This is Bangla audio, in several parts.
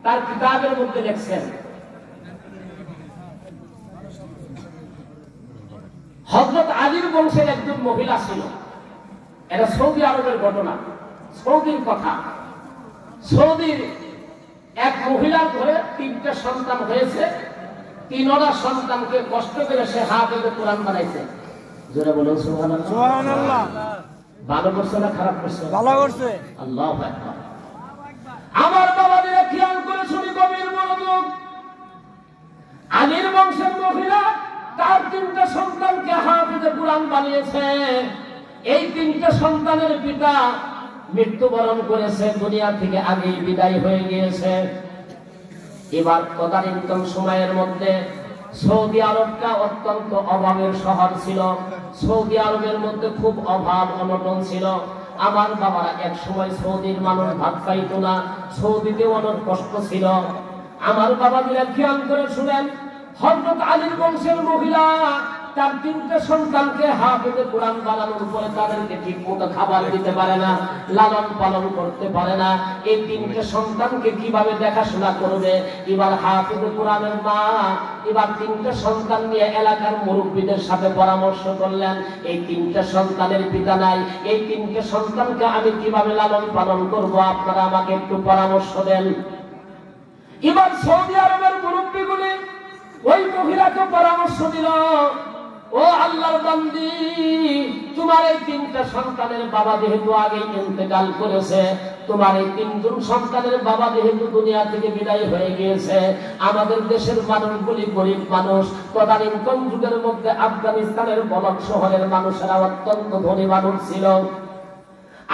তার কিতাবের মধ্যে লিখছেন হযরত আলীর বংশের একজন মহিলা ছিল। এটা সৌদি আরবের ঘটনা, সৌদির কথা। সৌদির এক মহিলার ঘরে 3টা সন্তান হয়েছে। 3টা সন্তানকে কষ্ট করে সে হাফেজে কোরআন বানাইছে। জোরে বলুন সুবহানাল্লাহ। সুবহানাল্লাহ। ভালো করছে না খারাপ করছে? ভালো করছে। আল্লাহু আকবার। আমার বাবাদের খেয়াল করে শুনি, গভীর মনোযোগ। আলীর বংশের মহিলা তার 3টা সন্তানকে হাফেজে কোরআন বানিয়েছে। এই 3টা সন্তানের পিতা মৃত্যুবরণ করেছে, দুনিয়া থেকে আগেই বিদায় হয়ে গিয়েছে। এবার তদানীন্তন সময়ের মধ্যে সৌদি আরবটা অত্যন্ত অভাবের শহর ছিল। সৌদি আরবের মধ্যে খুব অভাব অনটন ছিল। আমার বাবারা এক সময় সৌদির মানুষ ভাত পাইত না, সৌদিতে অনেক কষ্ট ছিল। আমার বাবা দিলে খেয়াল করে শুনেন, হযরত আলীর বংশের মহিলা তার 3টা সন্তানকে হাফেজে কোরআন বানানোর পরে তাদেরকে ঠিক মতো খাবার দিতে পারে না, লালন পালন করতে পারে না। এই 3টা সন্তানকে কিভাবে দেখাশোনা করবে? এবার হাফেজে কোরআনের মা এবার 3টা সন্তান নিয়ে এলাকার মুরব্বীদের সাথে পরামর্শ করলেন, এই 3টা সন্তানের পিতা নাই, এই 3টা সন্তানকে আমি কিভাবে লালন পালন করব, আপনারা আমাকে একটু পরামর্শ দেন। এবার সৌদি আরবের মুরব্বীগুলি ওই মহিলাকে পরামর্শ দিল, ও আল্লাহর বান্দি, তোমার এই 3টা সন্তানের বাবা যেহেতু আগে ইন্তেকাল করেছে, তোমার এই 3জন সন্তানের বাবা যেহেতু দুনিয়া থেকে বিদায় হয়ে গিয়েছে, আমাদের দেশের মানুষগুলি গরিব মানুষ। তদানীন্তন যুগের মধ্যে আফগানিস্তানের বলক শহরের মানুষেরা অত্যন্ত ধনী মানুষ ছিল।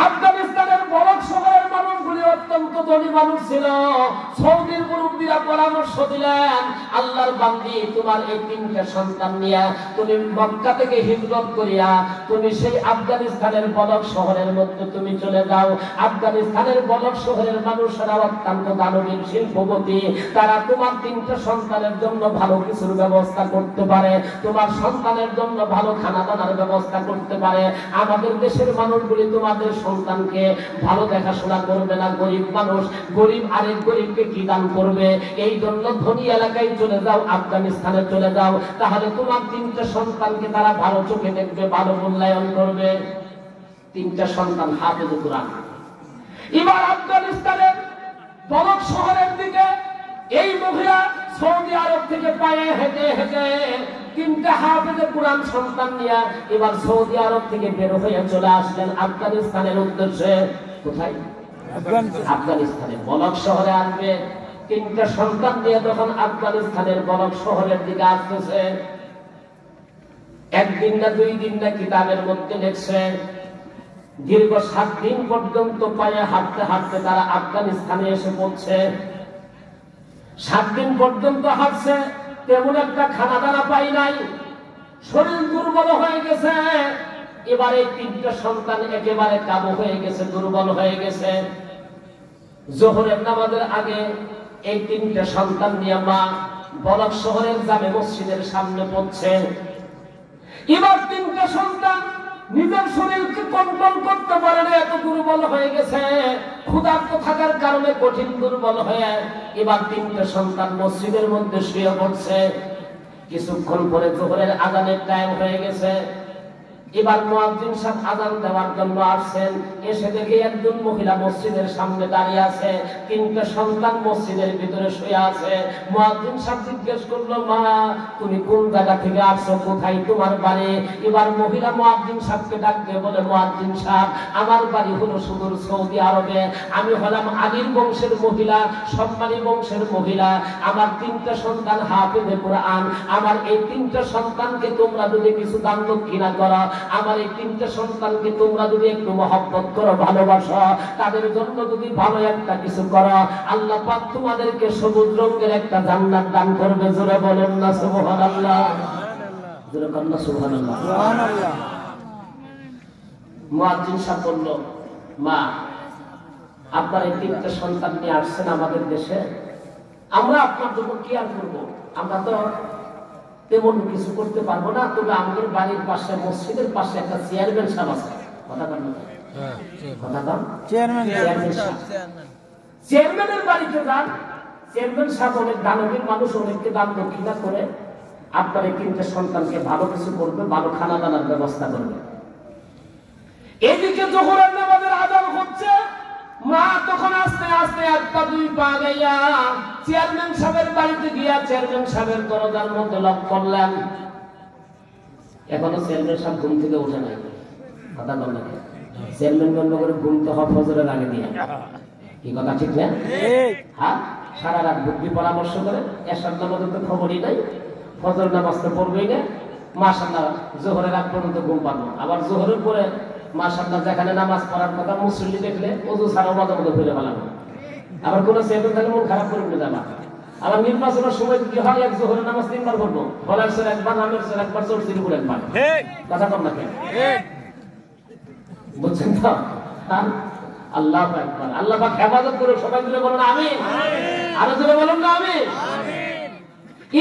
আফগানিস্তানের বলক শহরের মানুষগুলি অত্যন্ত ধনী মানুষ ছিল। সৌদির মুরব্বীরা পরামর্শ দিলেন, আল্লাহর বান্দি, তোমার এই 3টা সন্তান নিয়ে তুমি মক্কা থেকে হিজরত করিয়া তুমি সেই আফগানিস্তানের বলক শহরের মধ্যে তুমি চলে যাও। আফগানিস্তানের বলক শহরের মানুষেরা অত্যন্ত দানবীর শিল্পপতি, তারা তোমার 3টা সন্তানের জন্য ভালো কিছুর ব্যবস্থা করতে পারে, তোমার সন্তানের জন্য ভালো খানা দানার ব্যবস্থা করতে পারে। আমাদের দেশের মানুষগুলি তোমাদের সন্তানকে ভালো দেখাশোনা করবে না, গরিব মানুষ, গরিব আরেক গরিবকে কি দান করবে? এই জন্য ধনী এলাকায় চলে যাও, আফগানিস্তানে চলে যাও, তাহলে তোমার 3টা সন্তানকে তারা ভালো চোখে দেখবে, ভালো মূল্যায়ন করবে। 3টা সন্তান হাফেজে কোরআন। এবার আফগানিস্তানের বলক শহরের দিকে এই মহিলা সৌদি আরব থেকে পায়ে হেঁটে হেঁটে 3টা হাফেজে কোরআন সন্তান নিয়ে এবার সৌদি আরব থেকে বের হয়ে চলে আসলেন আফগানিস্তানের উদ্দেশ্যে। কোথায়? আফগানিস্তানে বলক শহরে আসবে। 3টা সন্তান নিয়ে যখন আফগানিস্তানের বলক শহরের দিকে আসতেছে, একদিন না 2 দিন না কিতাবের মধ্যে লিখছে, দীর্ঘ 7 দিন পর্যন্ত পায়ে হাঁটতে হাঁটতে তারা আফগানিস্তানে এসে পৌঁছে। 7 দিন পর্যন্ত হাঁটছে, তেমন একটা খানা দানা পাই নাই, শরীর দুর্বল হয়ে গেছে। এবার এই 3টা সন্তান একেবারে কাবু হয়ে গেছে, দুর্বল হয়ে গেছে। জোহরের নামাজের আগে এই 3টা সন্তান নিয়ে মা বলক শহরের জামে মসজিদের সামনে পৌঁছে। এবার 3টা সন্তান নিজের শরীরকে কন্ট্রোল করতে পারে না, এত দুর্বল হয়ে গেছে। ক্ষুধার্ত থাকার কারণে কঠিন দুর্বল হয়ে এবার 3টা সন্তান মসজিদের মধ্যে শুয়ে পড়ছে। কিছুক্ষণ পরে জোহরের আযানের টাইম হয়ে গেছে। এবার মুয়াজ্জিন সাহেব আযান দেওয়ার জন্য আসছেন। এসে দেখে একজন মহিলা মসজিদের সামনে দাঁড়িয়ে আছে, 3টা সন্তান মসজিদের ভিতরে শুয়ে আছে। মুয়াজ্জিন সাহেব জিজ্ঞেস করলো, মা তুমি কোন জায়গা থেকে আসছো, কোথায় তোমার বাড়ি? এবার মহিলা মুয়াজ্জিন সাহেবকে ডাক দিয়ে বলে, মুয়াজ্জিন সাহেব, আমার বাড়ি হলো সুদূর সৌদি আরবে, আমি হলাম আলীর বংশের মহিলা, সম্মানী বংশের মহিলা। আমার 3টা সন্তান হাফেজে কোরআন। আমার এই 3টা সন্তানকে তোমরা যদি কিছু দান দক্ষিণা করো, আমার এই 3টা সন্তানকে তোমরা যদি একটু মহব্বত করো, ভালোবাসো, তাদের জন্য যদি ভালো একটা কিছু করো, আল্লাহ পাক তোমাদেরকে সবুজ রঙের একটা জান্নাত দান করবে। জোরে বলেন না সুবহানাল্লাহ। জোরে বলেন না সুবহানাল্লাহ। সুবহানাল্লাহ। মুয়াজ্জিন সাহেব বলল, মা আপনার এই 3টা সন্তান নিয়ে আসছেন আমাদের দেশে, আমরা আপনার জন্য কি আর করবো? আমরা তো তেমন কিছু করতে পারবো না, তবে আমাদের বাড়ির পাশে মসজিদের পাশে একটা চেয়ারম্যান সাহেব আছে, কথা বলেন, কথা বলেন, চেয়ারম্যান সাহেব, চেয়ারম্যানের বাড়িতে যান, চেয়ারম্যান সাহেব অনেক দানবীর মানুষ, অনেককে দান দক্ষিণা করে আপনার এই তিনটে সন্তানকে ভালো কিছু করবে, ভালো খানা দানার ব্যবস্থা করবে। এদিকে জোহরের নামাজের আযান হচ্ছে, মা তখন আস্তে আস্তে একটা দুই পা গাইয়া চেয়ারম্যান সাহেবের বাড়িতে গিয়া চেয়ারম্যান সাহেবের দরজার মধ্যে লক করলেন। এখনো চেয়ারম্যান সাহেব ঘুম থেকে উঠে নাই। কথা বল না, চেয়ারম্যান বন্ধ করে ঘুমতে হয় ফজরের আগে দিয়ে। কি কথা ঠিক না? হ্যাঁ, সারা রাত বুদ্ধি পরামর্শ করে এশার নামাজের তো খবরই নাই, ফজর নামাজ তো পড়বেই না, মাশাআল্লাহ জোহরের আগ পর্যন্ত ঘুম পাবো। আবার জোহরের পরে মাশাআল্লাহ যেখানে নামাজ পড়ার কথা মুসল্লি দেখলে ওযু ছাড়াও মাঝে মধ্যে ফেলে ফেলাবো। আবার কোনো চেয়ারম্যান থাকলে মন খারাপ করে ফেলে যাবা। আবার নির্বাচনের সময় কি হয়, এক জোহরের নামাজ তিনবার পড়বো, ফলার সর একবার, নামের সর একবার, চৌচির উপর একবার। কথা কম না কেন? বুঝছেন তো? আল্লাহু আকবার। আল্লাহ পাক হেফাজত করে। সবাই মিলে বলুন আমিন। আরো জোরে বলুন না আমিন।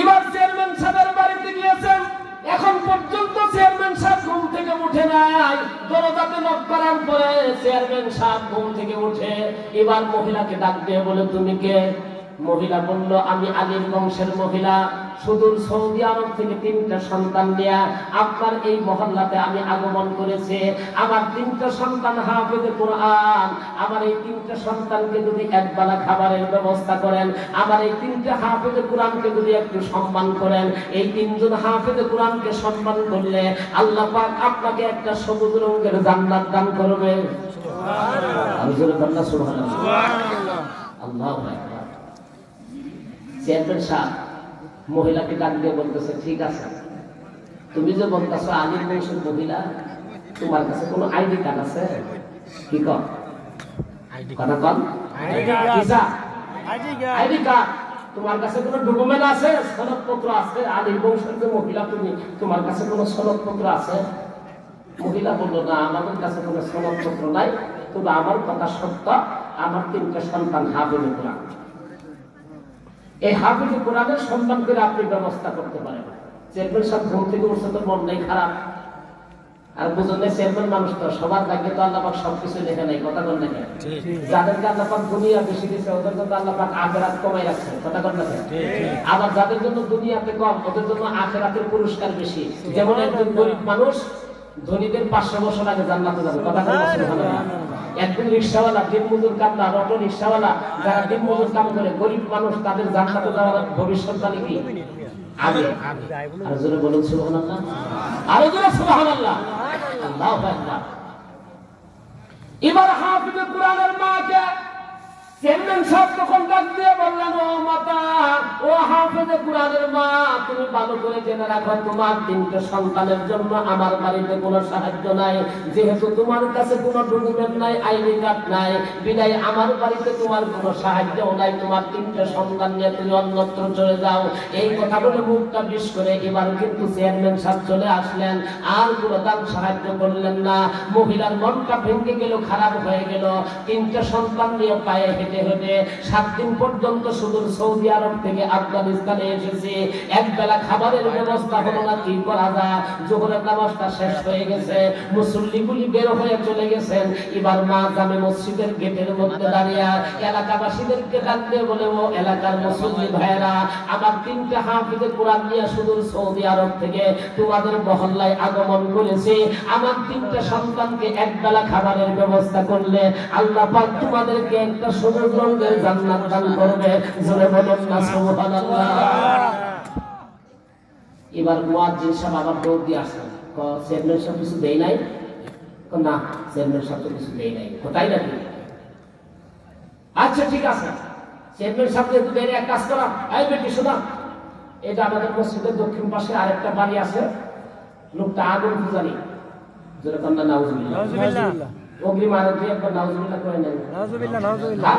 এবার চেয়ারম্যান সাহেবের বাড়িতে গিয়েছেন, এখন পর্যন্ত চেয়ারম্যান সাহেব ঘুম থেকে উঠে নাই। দরজাতে নক করার পরে চেয়ারম্যান সাহেব ঘুম থেকে উঠে এবার মহিলাকে ডাক দিয়ে বলে, তুমি কে? মহিলা বলল, আমি আলীর বংশের মহিলা, সুদূর সৌদি আরব থেকে তিনটা সন্তান নিয়ে আপনার এই মহল্লাতে আমি আগমন করেছি। আমার তিনটা সন্তান হাফেজে কোরআন, আমার এই তিনটা সন্তানকে যদি একবেলা খাবারের ব্যবস্থা করেন, আমার এই তিনটা হাফেজে কোরআনকে যদি একটু সম্মান করেন, এই তিনজন হাফেজে কোরআনকে সম্মান করলে আল্লাহ পাক আপনাকে একটা সবুজ রঙের জান্নাত দান করবে। সুবহানাল্লাহ, সুবহানাল্লাহ, আল্লাহু আকবার। চেয়ারম্যান সাহেব মহিলাকে ডাক দিয়ে বলতেছে, ঠিক আছে, তুমি যে বলতেছো আলীর বংশের মহিলা, তোমার কাছে কোনো আইডি কার্ড আছে? কি কর কথা কন? আইডি কার্ড তোমার কাছে কোনো ডকুমেন্ট আছে, সনদপত্র আছে? আলীর বংশের যে মহিলা তুমি, তোমার কাছে কোনো সনদপত্র আছে? মহিলা বললো, না, আমাদের কাছে কোনো সনদপত্র নাই, তবে আমার কথা সত্য, আমার তিনটা সন্তান হাফেজে কোরআন। এই হাফেজে কোরআনের সম্মান করে আপনি ব্যবস্থা করতে পারেন। চেয়ারম্যান সাহেব ঘুম থেকে উঠছে তো মন নেই খারাপ, আর বুঝুন না চেয়ারম্যান মানুষ তো, সবার ভাগ্যে তো আল্লাহ পাক সবকিছু লেখা নাই। কথা বল না, যাদেরকে আল্লাহ পাক দুনিয়া বেশি দিয়েছে ওদের জন্য আল্লাহ পাক আখিরাত কমাই রাখছে। কথা বল না, আবার যাদের জন্য দুনিয়াতে কম ওদের জন্য আখিরাতের পুরস্কার বেশি। যেমন একজন গরিব মানুষ ধনীদের 500 বছর আগে জান্নাতে যাবে। কথা বল সুবহানাল্লাহ। একজন রিকশাওয়ালা, দিনমজুর কামলা, অটো রিকশাওয়ালা, যারা দিনমজুর কাম করে, গরিব মানুষ, তাদের জান্নাতে যাওয়ার ভবিষ্যৎবাণী কি আগে। আর জোরে বলুন সুবহানাল্লাহ, আর জোরে সুবহানাল্লাহ, আল্লাহু আকবার। এবার হাফেজে কোরআনের মাকে চেয়ারম্যান সাহেব তখন ডাক দিয়ে বললেন, ও মাতা, ও হাফেজে কোরআনের মা, তুমি ভালো করে জেনে রাখো, তোমার তিনটে সন্তানের জন্য আমার বাড়িতে কোনো সাহায্য নাই। যেহেতু তোমার কাছে কোনো ডকুমেন্ট নাই, আইডি কার্ড নাই, বিদায় আমার বাড়িতে তোমার কোনো সাহায্যও নাই। তোমার তিনটে সন্তান নিয়ে তুমি অন্যত্র চলে যাও। এই কথা বলে মুখটা বিষ করে এবার কিন্তু চেয়ারম্যান সাহেব চলে আসলেন, আর কোনো দান সাহায্য করলেন না। মহিলার মনটা ভেঙে গেল, খারাপ হয়ে গেল। তিনটে সন্তান নিয়ে পায়ে হেঁটে হেঁটে 7 দিন পর্যন্ত সুদূর সৌদি আরব থেকে আফগানিস্তানে এসেছে। একবেলা খাবারের ব্যবস্থা হলো না, কি করা যায়? জোহরের নামাজটা শেষ হয়ে গেছে, মুসল্লিগুলি বের হয়ে চলে গেছেন। এবার মা জামে মসজিদের গেটের মধ্যে দাঁড়িয়ে এলাকাবাসীদেরকে ডাক দিয়ে বলে, ও এলাকার মুসল্লি ভাইয়েরা, আমার তিনটা হাফেজে কোরআন নিয়ে সুদূর সৌদি আরব থেকে তোমাদের মহল্লায় আগমন করেছে। আমার তিনটা সন্তানকে একবেলা খাবারের ব্যবস্থা করলে আল্লাহ পাক তোমাদেরকে একটা সুদূর রঙের জান্নাত দান করবে। জোরে বলুন না সুবহানাল্লাহ। এবার মুয়াজ্জিন সাহেব আবার দৌড় দিয়ে আসেন, চেয়ারম্যান সাহেব কিছু দেয় নাই? না, চেয়ারম্যান সাহেব তো কিছু দেয় নাই। তাই নাকি? আচ্ছা ঠিক আছে, চেয়ারম্যান সাহেব একটু দেরি, এক কাজ করা, এই বেটি শোনা, এটা আমাদের মসজিদের দক্ষিণ পাশে আরেকটা বাড়ি আছে, লোকটা আগুন পূজারি। জোরে কন্যা নাউজুবিল্লাহ, অগ্রিম আরো দিয়ে একবার নাউজুবিল্লাহ করে নেন। নাউজুবিল্লাহ, নাউজুবিল্লাহ।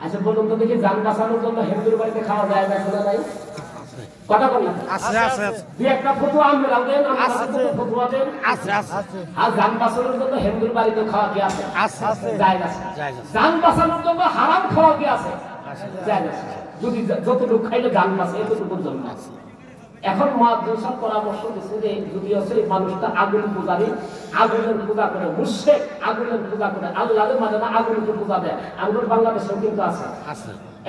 আচ্ছা বলুন তো দেখি, জান বাঁচানোর জন্য হিন্দুর বাড়িতে খাওয়া যায় না, শোনা নাই? কথা বলি আছে, আছে, দুই একটা ফতোয়া আমরা দেন, আমরা ফতোয়া দেন, আছে, আছে। আর জান বাঁচানোর জন্য হিন্দুর বাড়িতে খাওয়া কি আছে? আছে, আছে, জায়েজ আছে। জান বাঁচানোর জন্য হারাম খাওয়া কি আছে? জায়েজ আছে। যদি যত লোক খাইলে জান বাঁচে, এতটুকুর জন্য আছে। এখন মুয়াজ্জিন সাহেব পরামর্শ দিচ্ছে যে যদি আছে এই মানুষটা আগুন পূজারি, আগুনের পূজা করে, মুশরিক, আগুনের পূজা করে, আল্লাহরে মানে না, আগুনকে পূজা দেয়। আমাদের বাংলাদেশেও কিন্তু আছে,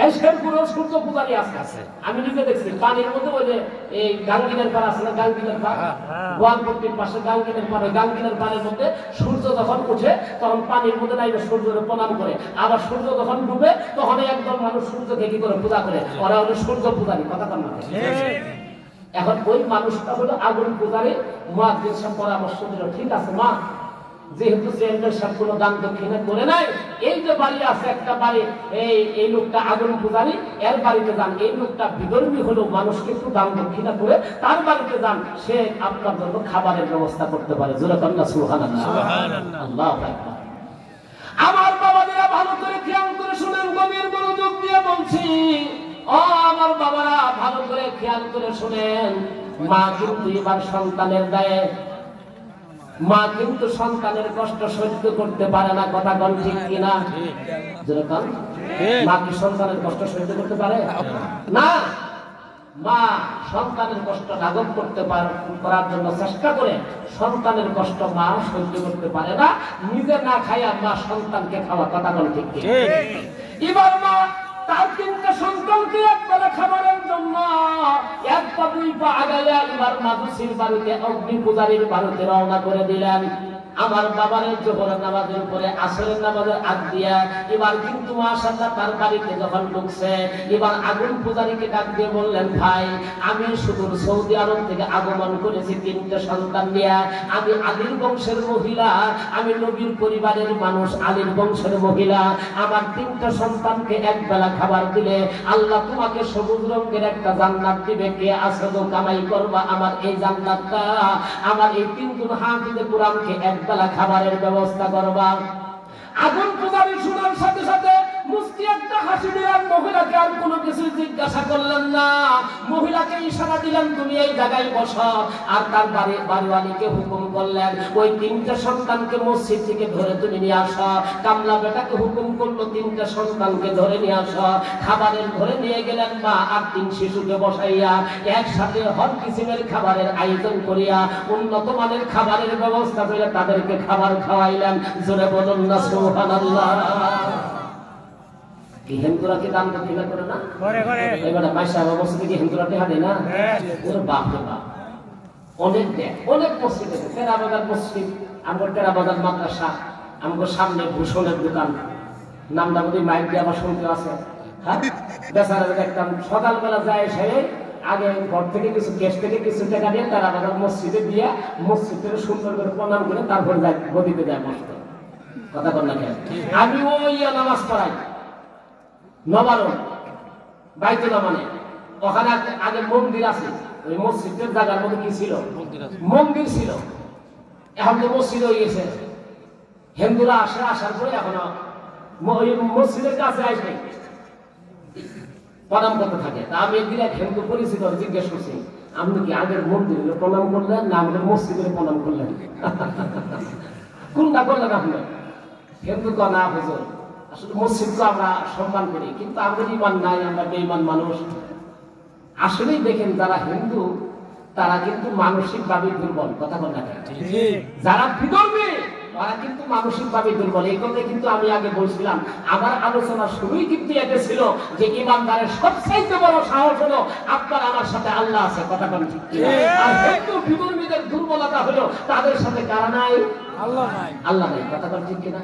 এই শেরপুরেও সূর্য পূজারি আছে। আমি নিজে দেখছি পানির মধ্যে ওই যে এই গাঙ্গিনের পাড় আছে না, গাঙ্গিনের পাড়, গোয়ালপট্টির পাশে গাঙ্গিনের পাড়, গাঙ্গিনের পাড়ের মধ্যে সূর্য যখন উঠে তখন পানির মধ্যে নাইবে সূর্যকে প্রণাম করে, আবার সূর্য যখন ডুবে তখন একদম মানুষ সূর্যকে কি করে পূজা করে, ওরা হলো সূর্য পূজারি। কথা কন না? এখন ওই মানুষটা হলো আগুন পূজারি। মুয়াজ্জিন সাহেব পরামর্শ দিল, ঠিক আছে মা, যেহেতু চেয়ারম্যান সাহেব কোনো দান দক্ষিণা করে নাই, এই যে বাড়ি আছে একটা বাড়ি, এই লোকটা আগুন পূজারি, এর বাড়িতে যান। এই লোকটা বিধর্মী হলো, মানুষকে একটু দান দক্ষিণা করে তার বাড়িতে যান, সে আপনার জন্য খাবারের ব্যবস্থা করতে পারে। জোরে কন্যা সুবহানাল্লাহ, আল্লাহু আকবার। আমার বাবাদেরা ভালো করে খেয়াল করে শুনেন, গভীর মনোযোগ দিয়ে বলছি। ও আমার বাবারা ভালো করে খেয়াল করে শুনেন, মা কিন্তু এবার সন্তানের দায়ে, মা কিন্তু সন্তানের কষ্ট সহ্য করতে পারে না। কথা বল ঠিক কিনা? যেরকম মা কি সন্তানের কষ্ট সহ্য করতে পারে না? মা সন্তানের কষ্ট লাঘব করতে করার জন্য চেষ্টা করে, সন্তানের কষ্ট মা সহ্য করতে পারে না, নিজে না খাইয়া মা সন্তানকে খাওয়া। কথা বল ঠিক কিনা? এবার মা তার তিনটা সন্তানকে একবেলা খাবারের জন্য এক পা দুই পা আগাইয়া এবার মাদুসির বাড়িতে, অগ্নি পূজারীর বাড়িতে রওনা করে দিলেন। আমার বাবারের জোহরের নামাজের পরে আসরের নামাজের আগ দিয়া এবার কিন্তু মাশাআল্লাহ তার বাড়িতে যখন ঢুকছে, এবার আগুন পূজারীকে ডাক দিয়ে বললেন, ভাই আমি সুদূর সৌদি আরব থেকে আগমন করেছি তিনটা সন্তান নিয়ে, আমি আলীর বংশের মহিলা, আমি নবীর পরিবারের মানুষ, আলীর বংশের মহিলা, আমার তিনটা সন্তানকে একবেলা খাবার দিলে আল্লাহ তোমাকে সবুজ রঙের একটা জান্নাত দিবে। কে আসো কামাই করবা আমার এই জান্নাতটা, আমার এই তিনজন হাফিজে কোরআনকে একবেলা খাবারের ব্যবস্থা করবা। আগুন পূজারী শোনার সাথে সাথে মুস্তি একটা হাসি দিলেন, মহিলাকে আর কোনো কিছু জিজ্ঞাসা করলেন না, মহিলাকে ইশারা দিলেন তুমি এই জায়গায় বসো, আর তার বাড়িওয়ালিকে হুকুম করলেন ওই তিনটা সন্তানকে মসজিদ থেকে ধরে তুমি নিয়ে আসো। কামলা বেটাকে হুকুম করলো তিনটা সন্তানকে ধরে নিয়ে আসো। খাবারের ঘরে নিয়ে গেলেন মা আর তিন শিশুকে বসাইয়া একসাথে হর কিসিমের খাবারের আয়োজন করিয়া উন্নত মানের খাবারের ব্যবস্থা করে তাদেরকে খাবার খাওয়াইলেন। জোরে বলুন না সুবহানাল্লাহ। কি হিন্দুরা কি দান দক্ষিণা করে না? এবারে মাইশা মসজিদে কি হিন্দুরা টেহা দেয় না? ওরে বাপ রে বাপ, অনেক দেয়, অনেক মসজিদে। টেরাবাজার মসজিদ, আমার টেরাবাজার মাদ্রাসা, আমার সামনে ভূষণের দোকান, নামটা বোধহয় মাইক দিয়ে আবার শুনতে আছে। হ্যাঁ, বেচারা দেখতাম সকালবেলা যায় সে আগে ঘর থেকে কিছু গ্যাস থেকে কিছু টাকা দিয়ে টেরাবাজার মসজিদে দিয়ে মসজিদ থেকে সুন্দর করে প্রণাম করে তারপর যায় গদিতে যায় বসতে। কথা বল না কেন? আমি ওই নামাজ পড়াই নবারণ বাইতুল মানে, ওখানে আগে মন্দির আছে, ওই মসজিদের জায়গার মধ্যে কি ছিল? মন্দির ছিল। এখন তো মসজিদ হয়ে গেছে। হিন্দুরা আসে, আসার পরে এখন ওই মসজিদের কাছে আসবে প্রণাম করতে থাকে। তা আমি একদিন এক হিন্দু পরিচিত জিজ্ঞেস করছি, আপনি কি আগের মন্দিরে প্রণাম করলেন না আমাদের মসজিদে প্রণাম করলেন? কোনটা করলেন আপনি? হিন্দু তো না হুজুর, আসলে মসজিদকে আমরা সম্মান করি, কিন্তু আমাদের ইমান নাই, আমরা বেঈমান মানুষ। আসলেই দেখেন যারা হিন্দু তারা কিন্তু মানসিক ভাবে দুর্বল। কথা বল না? যারা বিধর্মী ওরা কিন্তু মানসিক ভাবে দুর্বল। এই কথা কিন্তু আমি আগে বলছিলাম। আমার আলোচনা শুরুই কিন্তু এটা ছিল যে ইমানদারের সবচাইতে বড় সাহস হলো আপনার আমার সাথে আল্লাহ আছে। কথা বল ঠিক? আর হিন্দু বিধর্মীদের দুর্বলতা হলো তাদের সাথে কারা নাই? আল্লাহ নাই। কথা বল ঠিক কিনা?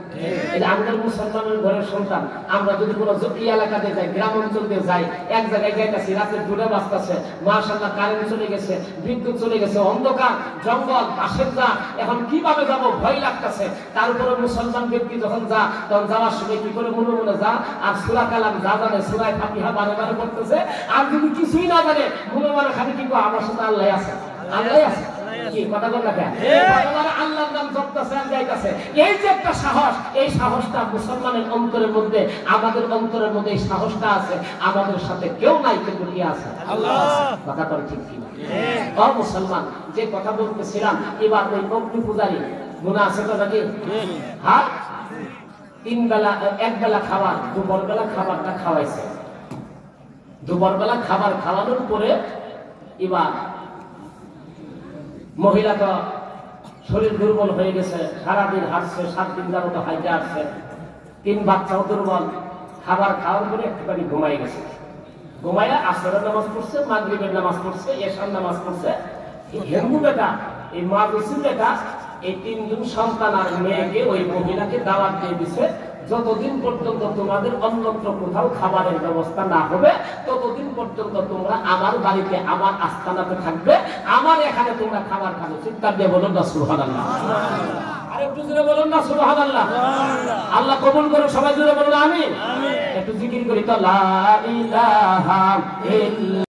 এটা আমাদের মুসলমানের ঘরের সন্তান, আমরা যদি কোনো জকি এলাকাতে যাই, গ্রাম অঞ্চলে যাই, এক জায়গায় যাইতেছি, রাতে দূরে বাঁচতেছে, মাশাআল্লাহ কারেন্ট চলে গেছে, বিদ্যুৎ চলে গেছে, অন্ধকার, জঙ্গল, পাশের যা, এখন কিভাবে যাব ভয় লাগতেছে। তারপরে মুসলমান ব্যক্তি যখন যা, তখন যাওয়ার সময় কি করে মনে মনে যা, আর সূরা কালাম যা জানে সূরা ফাতিহা বারে বারে পড়তেছে। আর যদি কিছুই না জানে মনে মনে খালি কি আমার সাথে আল্লাহ আছে, আল্লাহ আছে। কি কথা বল না কেন? আল্লাহর নাম জপতেছে আর গাইতেছে। এই যে একটা সাহস, এই সাহসটা মুসলমানের অন্তরের মধ্যে, আমাদের অন্তরের মধ্যে এই সাহসটা আছে। আমাদের সাথে কেউ নাই, কিন্তু কি আছে? আল্লাহ। কথা বল ঠিক কিনা? ও মুসলমান, যে কথা বলতেছিলাম, এবার ওই অগ্নি পূজারী মনে আছে তো নাকি? হ্যাঁ, তিন বেলা, এক বেলা খাবার, দুপুর বেলা খাবারটা খাওয়াইছে। দুপুর বেলা খাবার খাওয়ানোর পরে এবার মহিলা তো শরীর দুর্বল হয়ে গেছে, সারাদিন হাঁটছে, 7 দিন যাবত হাইটে আসছে, 3 বাচ্চাও দুর্বল, খাবার খাওয়ার পরে একটুখানি ঘুমাই গেছে। ঘুমাইয়া আসরের নামাজ পড়ছে, মাগরিবের নামাজ পড়ছে, এশার নামাজ পড়ছে। হিন্দু বেটা, এই মাজুসি বেটা, এই 3 জন সন্তান আর মেয়েকে ওই মহিলাকে দাওয়াত দিয়ে দিছে, যতদিন পর্যন্ত তোমাদের অন্যত্র কোথাও খাবারের ব্যবস্থা না হবে ততদিন পর্যন্ত তোমরা আমার বাড়িতে, আমার আস্তানাতে থাকবে, আমার এখানে তোমরা খাবার খাবে। চিৎকার দিয়ে বলুন না সুবহানাল্লাহ। আর একটু জোরে বলুন না সুবহানাল্লাহ। আল্লাহ কবুল করুন, সবাই জোরে বলুন আমিন। একটু জিকির করি তো, লা ইলাহা ইল্লাল্লাহ।